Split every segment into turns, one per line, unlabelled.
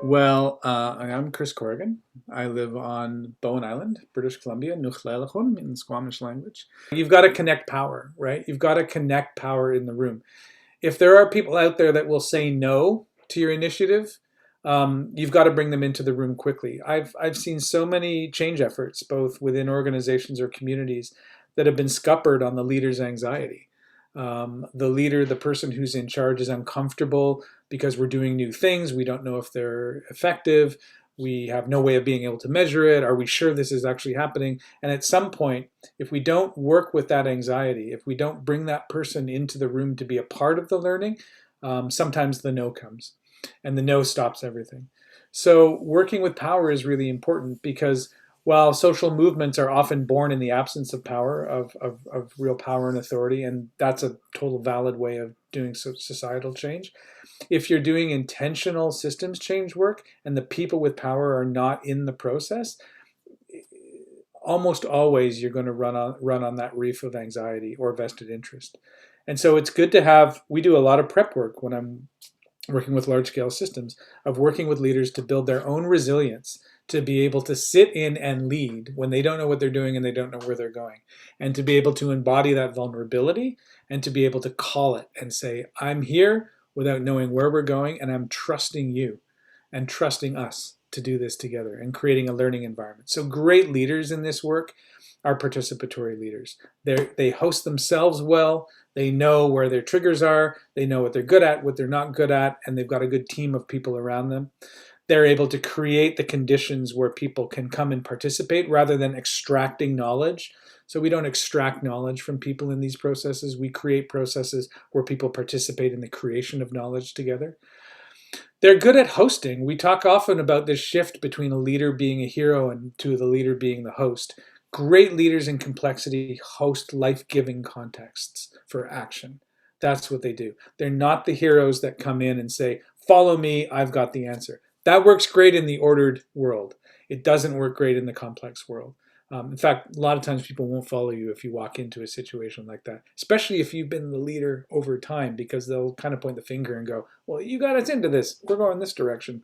Well, I'm Chris Corrigan. I live on Bowen Island, British Columbia, Nuchlelachun in the Squamish language. You've got to connect power, right? You've got to connect power in the room. If there are people out there that will say no to your initiative, you've got to bring them into the room quickly. I've seen so many change efforts, both within organizations or communities, that have been scuppered on the leader's anxiety. The leader, the person who's in charge, is uncomfortable because we're doing new things. We don't know if they're effective. We have no way of being able to measure it. Are we sure this is actually happening? And at some point, if we don't work with that anxiety, if we don't bring that person into the room to be a part of the learning, sometimes the no comes, and the no stops everything. So working with power is really important because while social movements are often born in the absence of power, of real power and authority, and that's a total valid way of doing societal change, if you're doing intentional systems change work and the people with power are not in the process, almost always you're going to run on that reef of anxiety or vested interest. And so it's good to have, we do a lot of prep work when I'm working with large scale systems, of working with leaders to build their own resilience to be able to sit in and lead when they don't know what they're doing and they don't know where they're going, and to be able to embody that vulnerability and to be able to call it and say, I'm here without knowing where we're going, and I'm trusting you and trusting us to do this together and creating a learning environment. So great leaders in this work are participatory leaders. They host themselves well. They know where their triggers are. They know what they're good at, what they're not good at, and they've got a good team of people around them. They're able to create the conditions where people can come and participate rather than extracting knowledge. So we don't extract knowledge from people in these processes. We create processes where people participate in the creation of knowledge together. They're good at hosting. We talk often about this shift between a leader being a hero and to the leader being the host. Great leaders in complexity host life-giving contexts for action. That's what they do. They're not the heroes that come in and say, follow me, I've got the answer. That works great in the ordered world. It doesn't work great in the complex world. In fact, a lot of times people won't follow you if you walk into a situation like that, especially if you've been the leader over time, because they'll kind of point the finger and go, well, you got us into this. We're going this direction.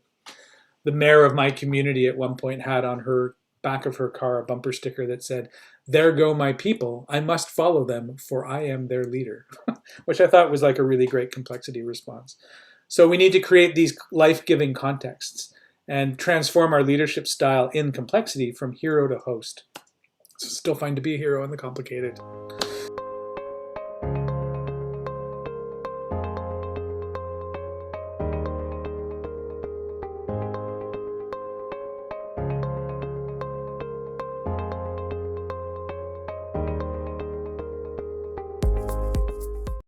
The mayor of my community at one point had on her back of her car a bumper sticker that said, there go my people. I must follow them, for I am their leader, which I thought was like a really great complexity response. So we need to create these life-giving contexts and transform our leadership style in complexity from hero to host. It's still fine to be a hero in the complicated.